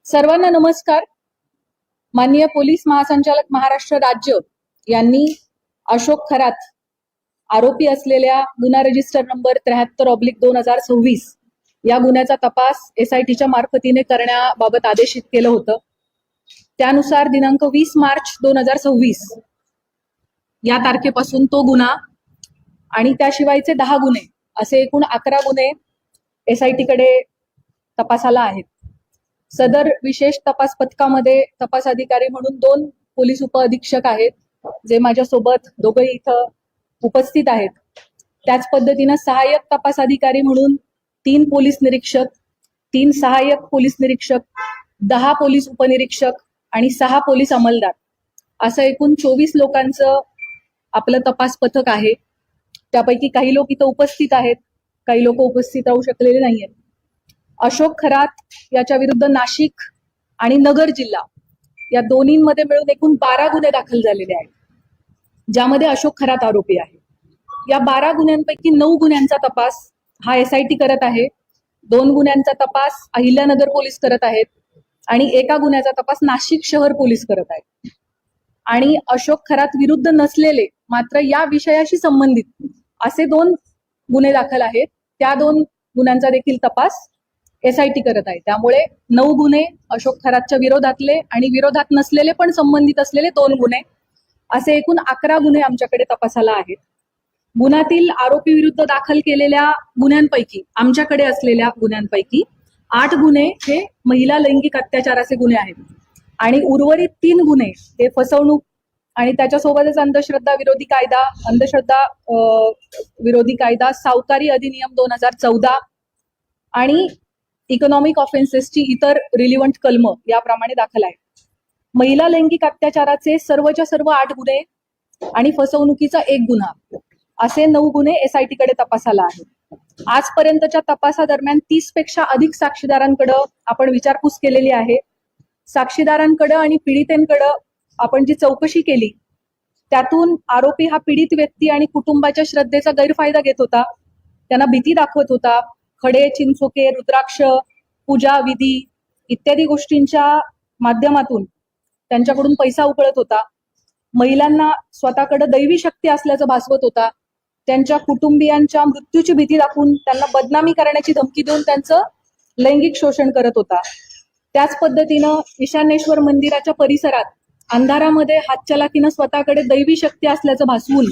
सर्वांना नमस्कार. माननीय पोलीस महासंचालक महाराष्ट्र राज्य यांनी अशोक खरात आरोपी असलेल्या गुन्हा रजिस्टर नंबर 73/2026 या गुन्ह्याचा तपास SITच्या मार्फतीने करण्याबाबत आदेशित केलं होतं. त्यानुसार दिनांक 20 मार्च 2026 या तारखेपासून तो गुन्हा आणि त्याशिवायचे 10 गुन्हे असे एकूण 11 गुन्हे SITकडे तपासाला आहेत. सदर विशेष तपास पथकामध्ये तपास अधिकारी म्हणून 2 पोलीस उपअधीक्षक आहेत, जे माझ्यासोबत दोघंही इथं उपस्थित आहेत. त्याच पद्धतीनं सहाय्यक तपास अधिकारी म्हणून 3 पोलीस निरीक्षक, 3 सहाय्यक पोलीस निरीक्षक, 10 पोलीस उपनिरीक्षक आणि 6 पोलीस अंमलदार असं एकूण 24 लोकांचं आपलं तपास पथक आहे. त्यापैकी काही लोक इथं उपस्थित आहेत, काही लोक उपस्थित राहू शकलेले नाहीयेत. अशोक खरात याच्या विरुद्ध नाशिक आणि नगर जिल्हा या दोन्हींमध्ये मिळून एकूण 12 गुन्हे दाखल झालेले आहेत, ज्यामध्ये अशोक खरात आरोपी आहे. या 12 गुन्ह्यांपैकी 9 गुन्ह्यांचा तपास हा SIT करत आहे, 2 गुन्ह्यांचा तपास अहिल्यानगर पोलीस करत आहेत आणि एका गुन्ह्याचा तपास नाशिक शहर पोलीस करत आहेत. आणि अशोक खरात विरुद्ध नसलेले मात्र या विषयाशी संबंधित असे 2 गुन्हे दाखल आहेत. त्या 2 गुन्ह्यांचा देखील तपास SIT करत आहे. त्यामुळे 9 गुन्हे अशोक खरातच्या विरोधातले आणि विरोधात नसलेले पण संबंधित असलेले 2 गुन्हे असे एकूण 11 गुन्हे आमच्याकडे तपासाला आहेत. गुन्ह्यातील आरोपी विरुद्ध दाखल केलेल्या गुन्ह्यांपैकी आमच्याकडे असलेल्या गुन्ह्यांपैकी 8 गुन्हे हे महिला लैंगिक अत्याचाराचे गुन्हे आहेत आणि उर्वरित 3 गुन्हे हे फसवणूक आणि त्याच्यासोबतच अंधश्रद्धा विरोधी कायदा, सावकारी अधिनियम 2014 आणि इकॉनॉमिक ऑफेन्सेसची इतर रिलिव्हंट कलम याप्रमाणे दाखल आहे. महिला लैंगिक अत्याचाराचे सर्वच्या सर्व 8 गुन्हे आणि फसवणुकीचा 1 गुन्हा असे 9 गुन्हे SITकडे तपासाला आहेत. आजपर्यंतच्या तपासादरम्यान 30 पेक्षा अधिक साक्षीदारांकडे आपण विचारपूस केलेली आहे. साक्षीदारांकडे आणि पीडितेंकडे आपण जी चौकशी केली त्यातून आरोपी हा पीडित व्यक्ती आणि कुटुंबाच्या श्रद्धेचा गैरफायदा घेत होता, त्यांना भीती दाखवत होता, खडे, चिंचोके, रुद्राक्ष, पूजा विधी इत्यादी गोष्टींच्या माध्यमातून त्यांच्याकडून पैसा उकळत होता, महिलांना स्वतःकडे दैवी शक्ती असल्याचं भासवत होता, त्यांच्या कुटुंबियांच्या मृत्यूची भीती दाखवून त्यांना बदनामी करण्याची धमकी देऊन त्यांचं लैंगिक शोषण करत होता. त्याच पद्धतीनं ईशान्येश्वर मंदिराच्या परिसरात अंधारामध्ये हातचलाकीनं स्वतःकडे दैवी शक्ती असल्याचं भासवून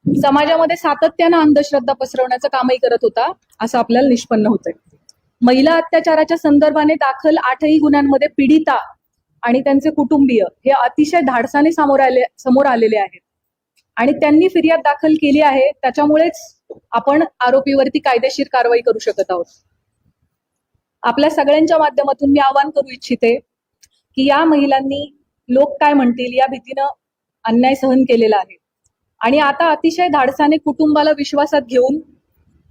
समाजामध्ये सातत्यानं अंधश्रद्धा पसरवण्याचं कामही करत होता, असं आपल्याला निष्पन्न होतंय. महिला अत्याचाराच्या संदर्भाने दाखल 8ही गुन्ह्यांमध्ये पीडिता आणि त्यांचे कुटुंबीय हे अतिशय धाडसाने समोर आलेले आहेत आणि त्यांनी फिर्याद दाखल केली आहे. त्याच्यामुळेच आपण आरोपीवरती कायदेशीर कारवाई करू शकत आहोत. आपल्या सगळ्यांच्या माध्यमातून मी आवाहन करू इच्छिते की या महिलांनी लोक काय म्हणतील या भीतीनं अन्याय सहन केलेला आहे आणि आता अतिशय धाडसाने कुटुंबाला विश्वासात घेऊन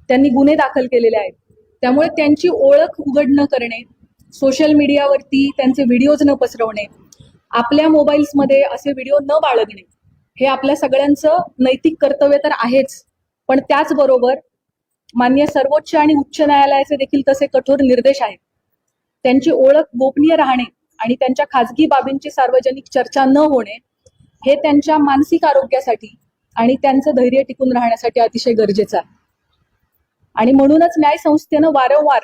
त्यांनी गुन्हे दाखल केलेले आहेत. त्यामुळे त्यांची ओळख उघड न करणे, सोशल मीडियावरती त्यांचे व्हिडिओज न पसरवणे, आपल्या मोबाईल्समध्ये असे व्हिडिओ न बाळगणे हे आपल्या सगळ्यांचं नैतिक कर्तव्य तर आहेच, पण त्याचबरोबर माननीय सर्वोच्च आणि उच्च न्यायालयाचे देखील तसे कठोर निर्देश आहेत. त्यांची ओळख गोपनीय राहणे आणि त्यांच्या खाजगी बाबींची सार्वजनिक चर्चा न होणे हे त्यांच्या मानसिक आरोग्यासाठी आणि त्यांचं धैर्य टिकून राहण्यासाठी अतिशय गरजेचं आहे. आणि म्हणूनच न्याय संस्थेनं वारंवार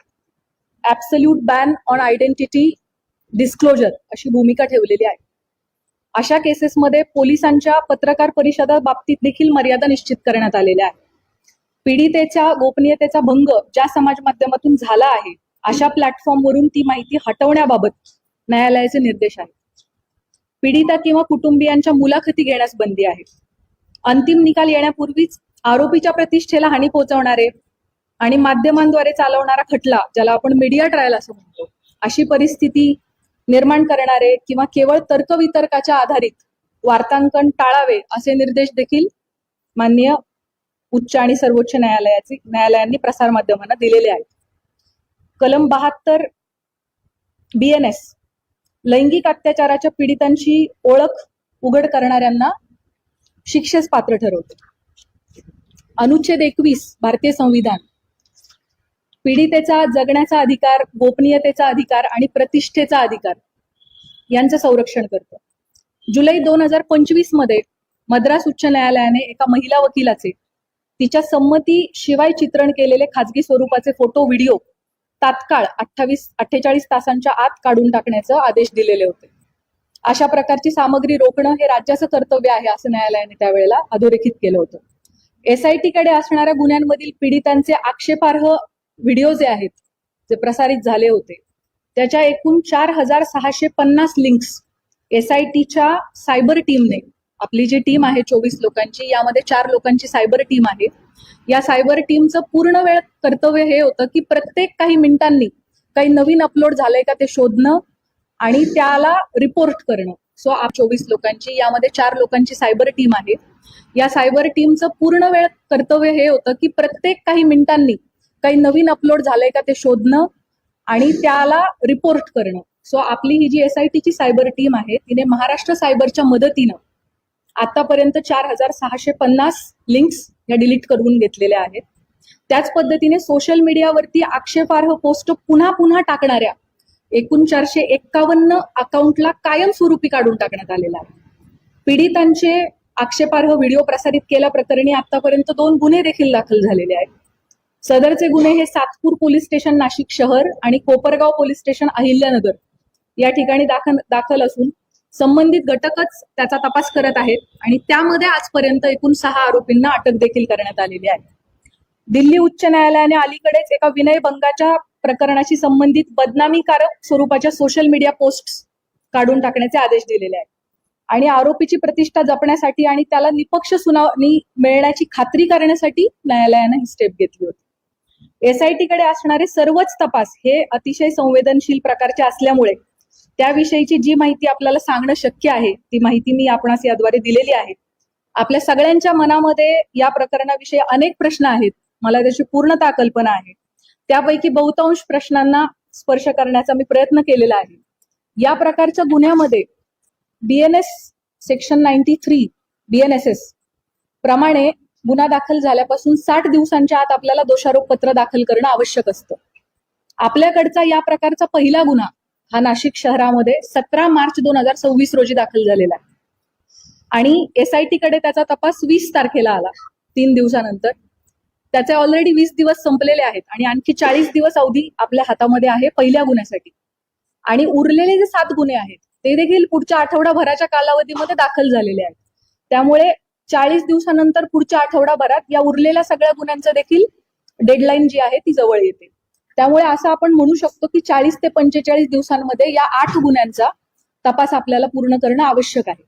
absolute ban on identity disclosure अशी भूमिका ठेवलेली आहे. अशा केसेसमध्ये पोलिसांच्या पत्रकार परिषदा बाबतीत देखील मर्यादा निश्चित करण्यात आलेल्या आहेत. पीडितेच्या गोपनीयतेचा भंग ज्या समाज माध्यमातून झाला आहे अशा प्लॅटफॉर्मवरून ती माहिती हटवण्याबाबत न्यायालयाचे निर्देश आहेत. पीडिता किंवा कुटुंबियांच्या मुलाखती घेण्यास बंदी आहे. अंतिम निकाल येण्यापूर्वीच आरोपीच्या प्रतिष्ठेला हानी पोहोचवणारे आणि माध्यमांद्वारे चालवणारा खटला, ज्याला आपण मीडिया ट्रायल असं म्हणतो, अशी परिस्थिती निर्माण करणारे किंवा केवळ तर्कवितर्काच्या आधारित वार्तांकन टाळावे असे निर्देश देखील माननीय उच्च आणि सर्वोच्च न्यायालयांनी प्रसारमाध्यमांना दिलेले आहेत. कलम 72 BNS लैंगिक अत्याचाराच्या पीडितांची ओळख उघड करणाऱ्यांना शिक्षेस पात्र ठरवते. अनुच्छेद 21 भारतीय संविधान पीडितेचा जगण्याचा अधिकार, गोपनीयतेचा अधिकार आणि प्रतिष्ठेचा अधिकार यांचं संरक्षण करतं. जुलै 2025 मध्ये मद्रास उच्च न्यायालयाने एका महिला वकिलाचे तिच्या संमतीशिवाय चित्रण केलेले खाजगी स्वरूपाचे फोटो व्हिडिओ तात्काळ 48 तासांच्या आत काढून टाकण्याचे आदेश दिलेले होते. अशा प्रकारची सामग्री रोखणं हे राज्याचं कर्तव्य आहे असं न्यायालयाने त्यावेळेला अधोरेखित केलं होतं. SIT कडे असणाऱ्या गुन्ह्यांमधील पीडितांचे आक्षेपार्ह व्हिडिओ जे आहेत, जे प्रसारित झाले होते, त्याच्या एकूण 4650 लिंक्स SITच्या सायबर टीमने, आपली जी टीम आहे 24 लोकांची, यामध्ये 4 लोकांची सायबर टीम आहे. या सायबर टीमचं पूर्ण वेळ कर्तव्य हे होतं की प्रत्येक काही मिनिटांनी काही नवीन अपलोड झालंय का ते शोधणं आणि त्याला रिपोर्ट करणं. 24 लोकांची, यामध्ये 4 लोकांची सायबर टीम आहे. या सायबर टीमचं पूर्ण वेळ कर्तव्य हे होतं की प्रत्येक काही मिनिटांनी काही नवीन अपलोड झालंय का ते शोधणं आणि त्याला रिपोर्ट करणं. आपली ही जी SITची सायबर टीम आहे, तिने महाराष्ट्र सायबरच्या मदतीनं आतापर्यंत 4650 लिंक्स या डिलीट करून घेतलेल्या आहेत. त्याच पद्धतीने सोशल मीडियावरती आक्षेपार्ह पोस्ट पुन्हा पुन्हा टाकणाऱ्या एकूण 451 अकाउंटला कायमस्वरूपी काढून टाकण्यात आलेला आहे. पीडितांचे आक्षेपार्ह व्हिडिओ प्रसारित केल्याप्रकरणी आतापर्यंत 2 गुन्हे देखील दाखल झालेले आहेत. सदरचे गुन्हे हे सातपूर पोलीस स्टेशन नाशिक शहर आणि कोपरगाव पोलीस स्टेशन अहिल्यानगर या ठिकाणी दाखल असून संबंधित घटकच त्याचा तपास करत आहेत आणि त्यामध्ये आजपर्यंत एकूण 6 आरोपींना अटक देखील करण्यात आलेली आहे. दिल्ली उच्च न्यायालयाने अलीकडेच एका विनयभंगाच्या प्रकरणाशी संबंधित बदनामीकारक स्वरूपाच्या सोशल मीडिया पोस्ट काढून टाकण्याचे आदेश दिलेले आहेत आणि आरोपीची प्रतिष्ठा जपण्यासाठी आणि त्याला निपक्ष सुनावणी मिळण्याची खात्री करण्यासाठी न्यायालयाने ही स्टेप घेतली होती. SIT कडे असणारे सर्वच तपास हे अतिशय संवेदनशील प्रकारचे असल्यामुळे त्याविषयीची जी माहिती आपल्याला सांगणं शक्य आहे ती माहिती मी आपणास याद्वारे दिलेली आहे. आपल्या सगळ्यांच्या मनामध्ये या प्रकरणाविषयी अनेक प्रश्न आहेत, मला त्याची पूर्णतः कल्पना आहे. त्यापैकी बहुतांश प्रश्नांना स्पर्श करण्याचा मी प्रयत्न केलेला आहे. या प्रकारच्या गुन्ह्यामध्ये BNS सेक्शन 93 BNSS प्रमाणे गुन्हा दाखल झाल्यापासून 60 दिवसांच्या आत आपल्याला दोषारोप पत्र दाखल करणं आवश्यक असतं. आपल्याकडचा या प्रकारचा पहिला गुन्हा हा नाशिक शहरामध्ये 17 मार्च 2026 रोजी दाखल झालेला आहे आणि SIT कडे त्याचा तपास 20 तारखेला आला, 3 दिवसानंतर. त्याचे ऑलरेडी 20 दिवस संपलेले आहेत आणि आणखी 40 दिवस अवधी आपल्या हातामध्ये आहे पहिल्या गुन्ह्यासाठी आणि उरलेले जे 7 गुन्हे आहेत ते देखील पुढच्या आठवडाभराच्या कालावधीमध्ये दाखल झालेले आहेत. त्यामुळे 40 दिवसानंतर पुढच्या आठवडाभरात या उरलेल्या सगळ्या गुन्ह्यांचं देखील डेडलाईन जी आहे ती जवळ येते. त्यामुळे असं आपण म्हणू शकतो की 40 ते 45 दिवसांमध्ये या 8 गुन्ह्यांचा तपास आपल्याला पूर्ण करणं आवश्यक आहे.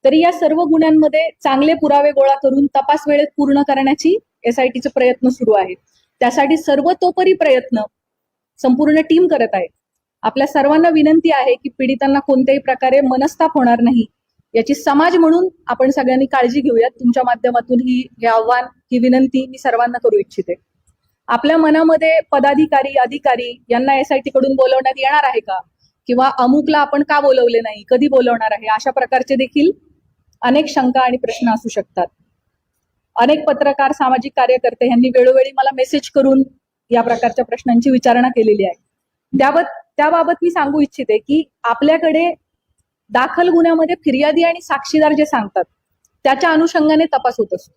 तरी या सर्व गुन्ह्यांमध्ये चांगले पुरावे गोळा करून तपास वेळेत पूर्ण करण्याची SITचे प्रयत्न सुरू आहेत. त्यासाठी सर्वतोपरी प्रयत्न संपूर्ण टीम करत आहे. आपल्या सर्वांना विनंती आहे की पीडितांना कोणत्याही प्रकारे मनस्ताप होणार नाही याची समाज म्हणून आपण सगळ्यांनी काळजी घेऊयात. तुमच्या माध्यमातून हे आव्हान, ही विनंती मी सर्वांना करू इच्छिते. आपल्या मनामध्ये पदाधिकारी, अधिकारी यांना SIT कडून बोलवण्यात येणार आहे का, किंवा अमुकला आपण का बोलवले नाही, कधी बोलवणार आहे, अशा प्रकारचे देखील अनेक शंका आणि प्रश्न असू शकतात. अनेक पत्रकार, सामाजिक कार्यकर्ते यांनी वेळोवेळी मला मेसेज करून या प्रकारच्या प्रश्नांची विचारणा केलेली आहे. त्याबाबत मी सांगू इच्छिते की आपल्याकडे दाखल गुन्ह्यामध्ये फिर्यादी आणि साक्षीदार जे सांगतात त्याच्या अनुषंगाने तपास होत असतो.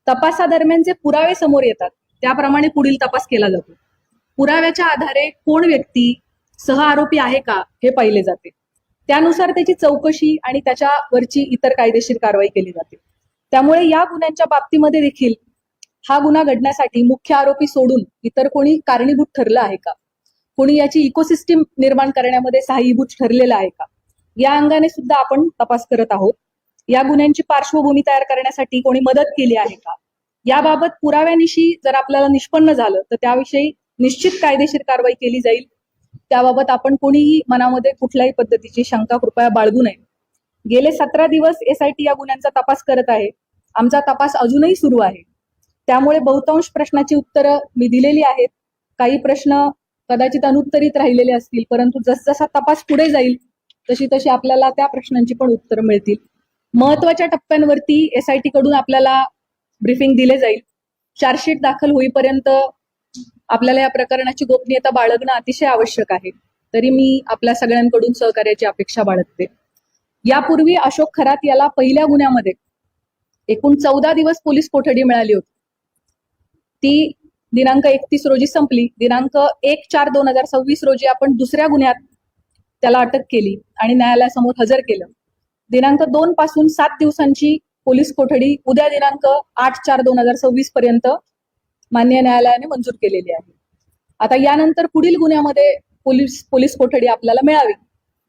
तपासादरम्यान जे पुरावे समोर येतात त्याप्रमाणे पुढील तपास केला जातो. पुराव्याच्या आधारे कोण व्यक्ती सह आरोपी आहे का हे पाहिले जाते. त्यानुसार त्याची चौकशी आणि त्याच्यावरची इतर कायदेशीर कारवाई केली जाते. त्यामुळे या गुन्ह्यांच्या बाबतीमध्ये देखील हा गुन्हा घडण्यासाठी मुख्य आरोपी सोडून इतर कोणी कारणीभूत ठरलं आहे का, कोणी याची इकोसिस्टीम निर्माण करण्यामध्ये सहाय्यभूत ठरलेलं आहे का, या अंगाने सुद्धा आपण तपास करत आहोत. या गुन्ह्यांची पार्श्वभूमी तयार करण्यासाठी कोणी मदत केली आहे का, याबाबत पुराव्यानिशी जर आपल्याला निष्पन्न झालं तर त्याविषयी निश्चित कायदेशीर कारवाई केली जाईल. त्याबाबत आपण कोणीही मनामध्ये कुठल्याही पद्धतीची शंका कृपया बाळगू नये. गेले 17 दिवस SIT या गुन्ह्यांचा तपास करत आहे. आमचा तपास अजूनही सुरू आहे. त्यामुळे बहुतांश प्रश्नाची उत्तरं मी दिलेली आहेत. काही प्रश्न कदाचित अनुत्तरित राहिलेले असतील, परंतु जसजसा तपास पुढे जाईल तशी तशी आपल्याला त्या प्रश्नांची पण उत्तरं मिळतील. महत्वाच्या टप्प्यांवरती SIT कडून आपल्याला ब्रीफिंग दिले जाईल. चार्जशीट दाखल होईपर्यंत आपल्याला या प्रकरणाची गोपनीयता बाळगणं अतिशय आवश्यक आहे. तरी मी आपल्या सगळ्यांकडून सहकार्याची अपेक्षा बाळगते. यापूर्वी अशोक खरात याला पहिल्या गुन्ह्यामध्ये एकूण 14 दिवस पोलीस कोठडी मिळाली होती. ती दिनांक 31 रोजी संपली. दिनांक 1/4/2026 रोजी आपण दुसऱ्या गुन्ह्यात त्याला अटक केली आणि न्यायालयासमोर हजर केलं. दिनांक 2 पासून 7 दिवसांची पोलीस कोठडी उद्या दिनांक 8/4/2026 पर्यंत माननीय न्यायालयाने मंजूर केलेली आहे. आता यानंतर पुढील गुन्ह्यामध्ये पोलीस कोठडी आपल्याला मिळावी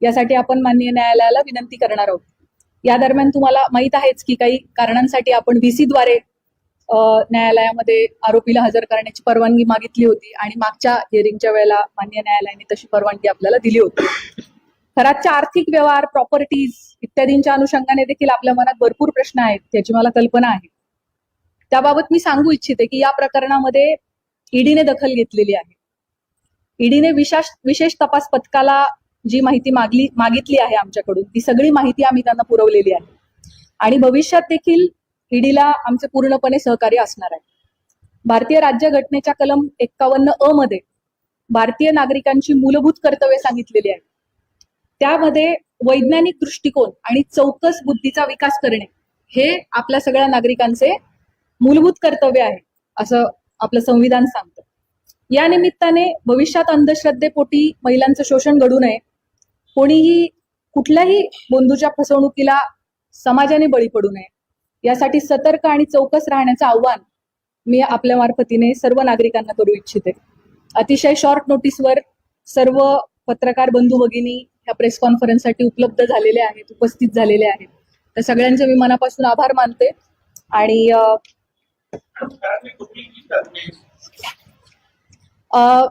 यासाठी आपण माननीय न्यायालयाला विनंती करणार आहोत. या दरम्यान तुम्हाला माहित आहेच की काही कारणांसाठी आपण VC द्वारे न्यायालयामध्ये आरोपीला हजर करण्याची परवानगी मागितली होती आणि मागच्या हिअरिंगच्या वेळेला माननीय न्यायालयाने तशी परवानगी आपल्याला दिली होती. खरातच्या आर्थिक व्यवहार, प्रॉपर्टीज इत्यादींच्या अनुषंगाने देखील आपल्या मनात भरपूर प्रश्न आहेत, याची मला कल्पना आहे. त्याबाबत मी सांगू इच्छिते की या प्रकरणामध्ये ईडीने दखल घेतलेली आहे. ईडीने विशेष तपास पथकाला जी माहिती मागितली आहे आमच्याकडून, ती सगळी माहिती आम्ही त्यांना पुरवलेली आहे आणि भविष्यात देखील ईडीला आमचे पूर्णपणे सहकार्य असणार आहे. भारतीय राज्यघटनेच्या कलम 51(अ) मध्ये भारतीय नागरिकांची मूलभूत कर्तव्ये सांगितलेली आहेत. त्यामध्ये वैज्ञानिक दृष्टिकोन आणि चौकस बुद्धीचा विकास करणे हे आपल्या सगळ्या नागरिकांचे मूलभूत कर्तव्य आहे, असं आपलं संविधान सांगतं. या निमित्ताने भविष्यात अंधश्रद्धेपोटी महिलांचं शोषण घडू नये, कोणीही कुठल्याही बंधूच्या फसवणुकीला समाजाने बळी पडू नये, यासाठी सतर्क आणि चौकस राहण्याचं आव्हान मी आपल्या मार्फतीने सर्व नागरिकांना करू इच्छिते. अतिशय शॉर्ट नोटीसवर सर्व पत्रकार बंधू भगिनी ह्या प्रेस कॉन्फरन्ससाठी उपलब्ध झालेले आहेत, उपस्थित झालेले आहेत. तर सगळ्यांचे मी मनापासून आभार मानते आणि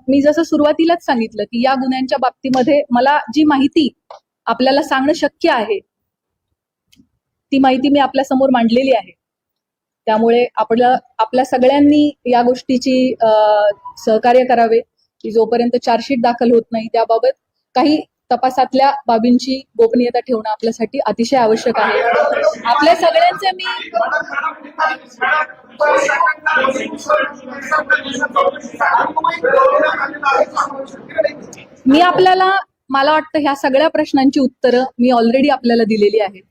मी जसं सुरुवातीलाच सांगितलं की या गुन्ह्यांच्या बाबतीमध्ये मला जी माहिती आपल्याला सांगणं शक्य आहे ती माहिती मी आपल्या समोर मांडलेली आहे. त्यामुळे आपल्या सगळ्यांनी या गोष्टीची सहकार्य करावे की जोपर्यंत चार्जशीट दाखल होत नाही त्याबाबत काही तपासातल्या बाबींची गोपनीयता ठेवणं आपल्यासाठी अतिशय आवश्यक आहे. आपल्या सगळ्यांचे मला वाटतं ह्या सगळ्या प्रश्नांची उत्तरं मी ऑलरेडी आपल्याला दिलेली आहेत.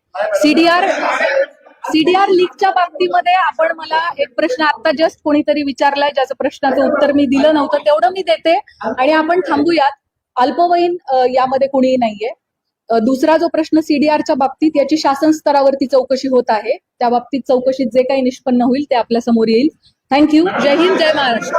सीडीआर लीकच्या बाबतीमध्ये आपण मला एक प्रश्न आता जस्ट कोणीतरी विचारलाय, ज्याचं प्रश्नाचं उत्तर मी दिलं नव्हतं, तेवढं मी देते आणि आपण थांबूयात. अल्पवयीन यामध्ये कोणीही नाहीये. दुसरा जो प्रश्न सीडीआरच्या बाबतीत, याची शासन स्तरावरती चौकशी होत आहे. त्या बाबतीत चौकशीत जे काही निष्पन्न होईल ते आपल्या समोर येईल. थँक्यू. जय हिंद, जय महाराष्ट्र.